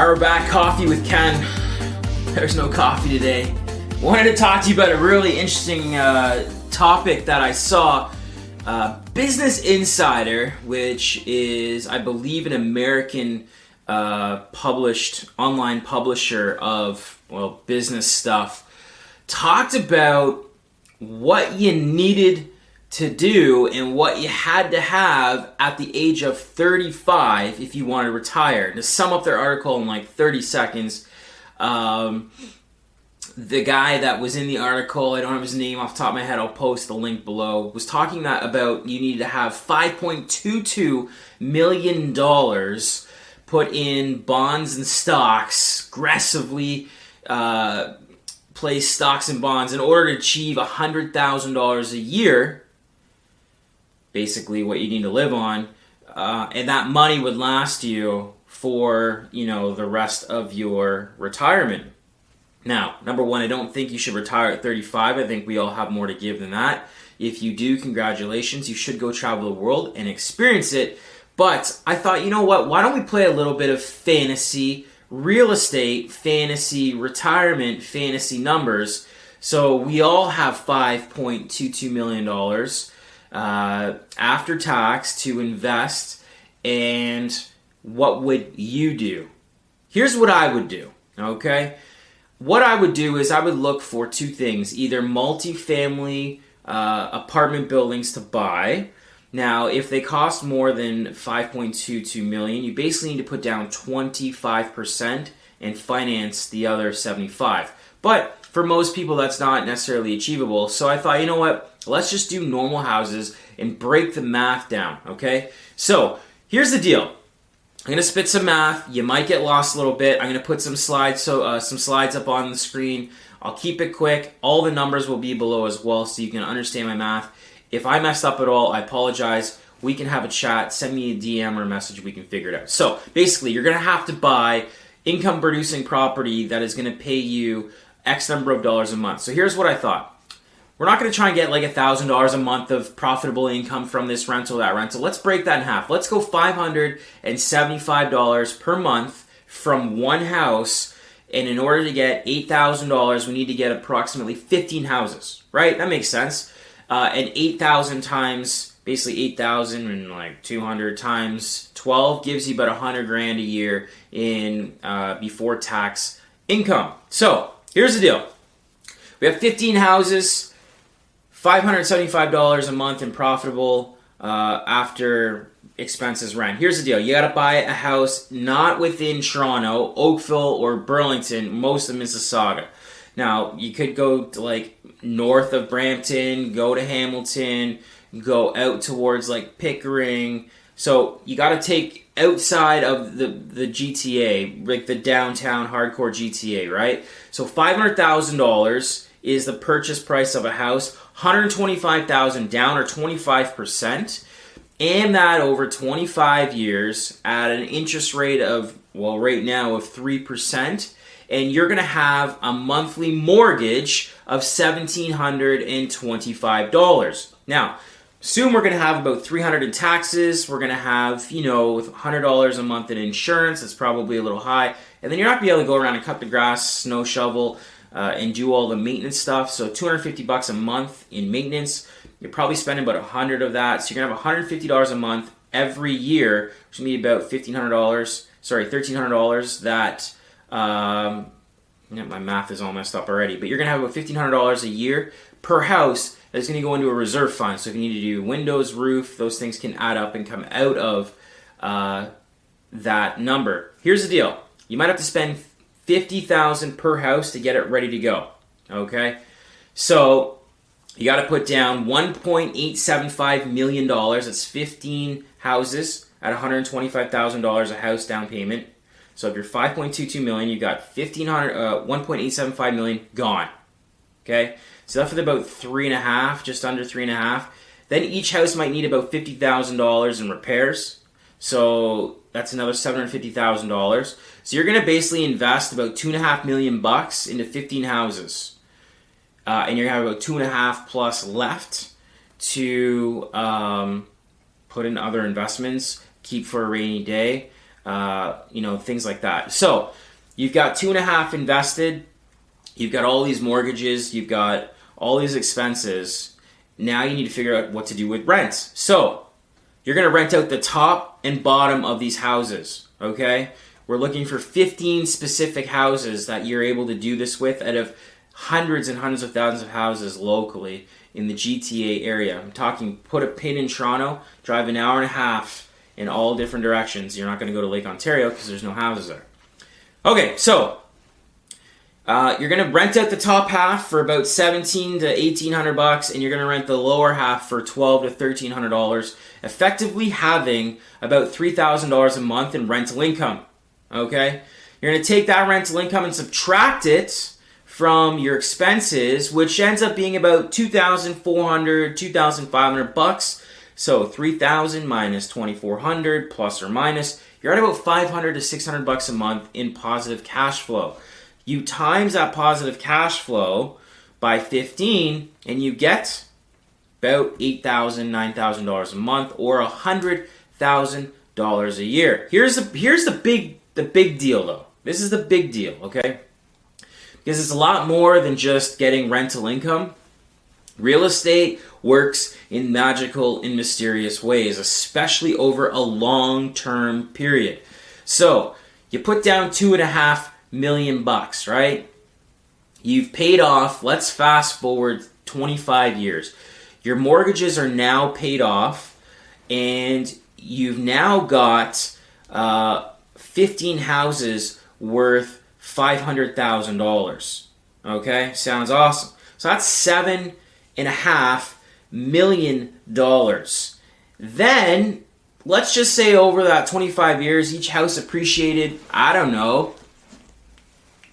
Alright, we're back. Coffee with Ken. There's no coffee today. Wanted to talk to you about a really interesting topic that I saw. Business Insider, which is, I believe, an American published online publisher of, well, business stuff, talked about what you needed to do and what you had to have at the age of 35 if you wanted to retire. To sum up their article in like 30 seconds, the guy that was in the article, I don't have his name off the top of my head, I'll post the link below, was talking about you need to have $5.22 million put in bonds and stocks, aggressively place stocks and bonds in order to achieve $100,000 a year, basically what you need to live on, and that money would last you for, the rest of your retirement. Now, number one, I don't think you should retire at 35. I think we all have more to give than that. If you do, congratulations. You should go travel the world and experience it. But I thought, you know what? Why don't we play a little bit of fantasy, real estate, fantasy, retirement, fantasy numbers. So we all have $5.22 million after tax to invest. And what would you do? Here's what I would do, okay? What I would do is I would look for two things, either multifamily apartment buildings to buy. Now, if they cost more than $5.22 million, you basically need to put down 25% and finance the other 75%. But for most people, that's not necessarily achievable. So I thought, you know what? Let's just do normal houses and break the math down, okay? So here's the deal. I'm going to spit some math. You might get lost a little bit. I'm going to put some slides up on the screen. I'll keep it quick. All the numbers will be below as well so you can understand my math. If I messed up at all, I apologize. We can have a chat. Send me a DM or a message. We can figure it out. So basically, you're going to have to buy income-producing property that is going to pay you X number of dollars a month. So here's what I thought. We're not going to try and get like $1,000 a month of profitable income from this rental, that rental. Let's break that in half. Let's go $575 per month from one house. And in order to get $8,000, we need to get approximately 15 houses, right? That makes sense. And 8,000 times, basically 8,000 and like 200 times 12 gives you about $100,000 a year in before tax income. So here's the deal. We have 15 houses, $575 a month in profitable after expenses rent. Here's the deal. You got to buy a house not within Toronto, Oakville, or Burlington, most of Mississauga. Now, you could go to like north of Brampton, go to Hamilton, go out towards like Pickering. So you got to take outside of the GTA, like the downtown hardcore GTA, right? So $500,000 is the purchase price of a house, $125,000 down or 25%, and that over 25 years at an interest rate of, well, right now of 3%, and you're going to have a monthly mortgage of $1,725. Now, soon we're going to have about $300 in taxes. We're going to have, $100 a month in insurance. That's probably a little high. And then you're not going to be able to go around and cut the grass, snow shovel, and do all the maintenance stuff. So $250 a month in maintenance. You're probably spending about $100 of that. So you're going to have $150 a month every year, which would be about $1,300 that, my math is all messed up already, but you're going to have about $1,500 a year per house that's going to go into a reserve fund. So if you need to do windows, roof, those things can add up and come out of that number. Here's the deal. You might have to spend $50,000 per house to get it ready to go. Okay? So you got to put down $1.875 million. That's 15 houses at $125,000 a house down payment. So if you're $5.22 million, you got $1.875 million gone. Okay? So that's for about 3.5, just under 3.5. Then each house might need about $50,000 in repairs. So that's another $750,000. So you're going to basically invest about $2.5 million into 15 houses. And you're going to have about 2.5 plus left to put in other investments, keep for a rainy day. things like that. So you've got 2.5 invested, you've got all these mortgages, you've got all these expenses. Now you need to figure out what to do with rents. So you're going to rent out the top and bottom of these houses, okay? We're looking for 15 specific houses that you're able to do this with out of hundreds and hundreds of thousands of houses locally in the GTA area. I'm talking put a pin in Toronto, drive an hour and a half in all different directions. You're not going to go to Lake Ontario because there's no houses there. Okay, so you're going to rent out the top half for about $1,700 to $1,800, and you're going to rent the lower half for $1,200 to $1,300, effectively having about $3,000 a month in rental income. Okay? You're going to take that rental income and subtract it from your expenses, which ends up being about $2,400, $2,500. So $3,000 minus $2,400 plus or minus, you're at about $500 to $600 a month in positive cash flow. You times that positive cash flow by 15, and you get about $8,000, $9,000 a month, or $100,000 a year. Here's the big deal, though. This is the big deal, okay? Because it's a lot more than just getting rental income. Real estate works in magical and mysterious ways, especially over a long-term period. So you put down $2.5 million, right? You've paid off, let's fast forward 25 years. Your mortgages are now paid off, and you've now got 15 houses worth $500,000. Okay, sounds awesome. So that's $7.5 million. Then let's just say over that 25 years, each house appreciated, I don't know,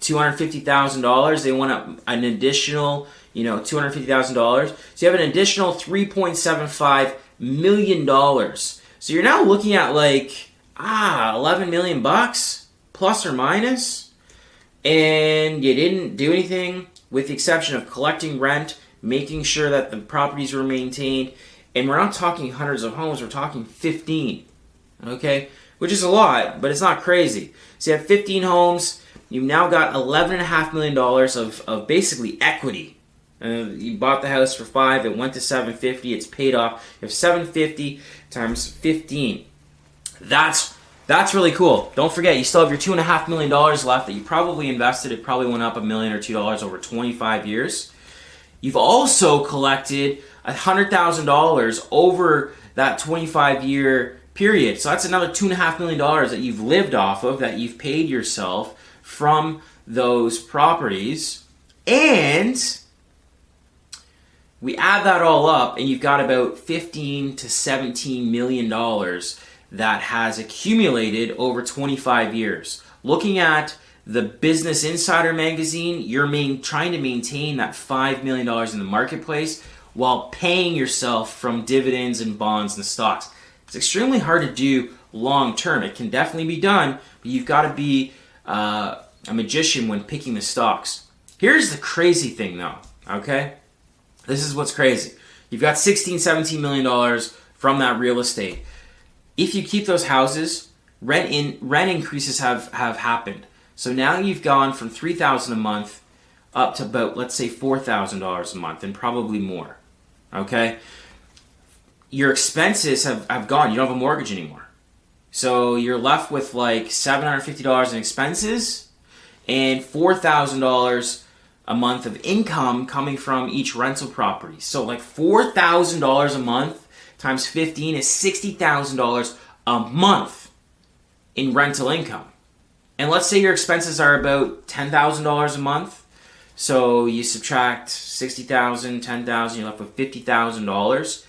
$250,000. They want an additional, $250,000. So you have an additional $3.75 million. So you're now looking at $11 million plus or minus. And you didn't do anything with the exception of collecting rent, making sure that the properties were maintained. And we're not talking hundreds of homes, we're talking 15. Okay? Which is a lot, but it's not crazy. So you have 15 homes. You've now got $11.5 million of basically equity. You bought the house for $5, it went to $750, it's paid off. You have $750 times 15. That's really cool. Don't forget, you still have your $2.5 million left that you probably invested. It probably went up $1 million or $2 over 25 years. You've also collected $100,000 over that 25-year period. So that's another $2.5 million that you've lived off of, that you've paid yourself from those properties. And we add that all up, and you've got about $15 to $17 million that has accumulated over 25 years. Looking at the Business Insider magazine, you're trying to maintain that $5 million in the marketplace while paying yourself from dividends and bonds and stocks. It's extremely hard to do long term. It can definitely be done, but you've got to be a magician when picking the stocks. Here's the crazy thing though, okay? This is what's crazy. You've got $16, $17 million from that real estate. If you keep those houses, rent increases have happened. So now you've gone from $3,000 a month up to about, let's say, $4,000 a month, and probably more. Okay? Your expenses have gone. You don't have a mortgage anymore. So you're left with $750 in expenses and $4,000 a month of income coming from each rental property. So $4,000 a month times 15 is $60,000 a month in rental income. And let's say your expenses are about $10,000 a month. So you subtract $60,000, $10,000, you're left with $50,000.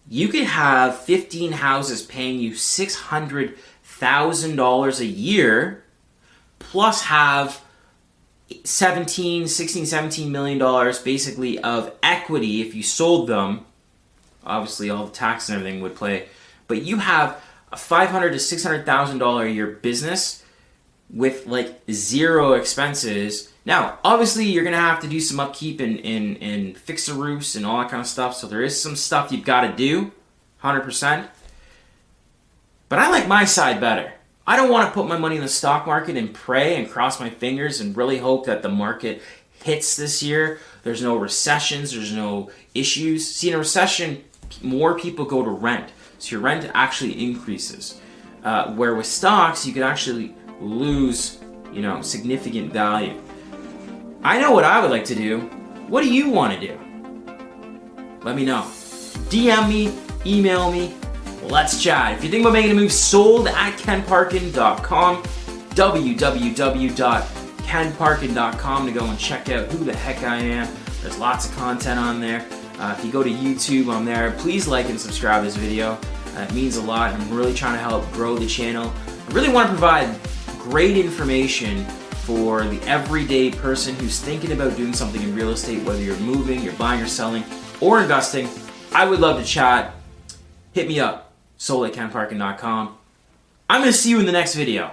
You could have 15 houses paying you $600,000 a year, plus have $17 million basically of equity if you sold them. Obviously, all the tax and everything would play. But you have a $500,000 to $600,000 a year business with zero expenses. Now, obviously, you're going to have to do some upkeep and fix the roofs and all that kind of stuff. So there is some stuff you've got to do, 100%. But I like my side better. I don't want to put my money in the stock market and pray and cross my fingers and really hope that the market hits this year. There's no recessions, there's no issues. See, in a recession, more people go to rent, so your rent actually increases. Where with stocks, you can actually lose, significant value. I know what I would like to do. What do you want to do? Let me know. DM me, email me, let's chat. If you think about making a move, sold at kenparkin.com, www.kenparkin.com to go and check out who the heck I am. There's lots of content on there. If you go to YouTube, I'm there. Please like and subscribe this video. It means a lot. I'm really trying to help grow the channel. I really want to provide great information for the everyday person who's thinking about doing something in real estate, whether you're moving, you're buying or selling, or investing. I would love to chat. Hit me up, sold@kenparkin.com. I'm going to see you in the next video.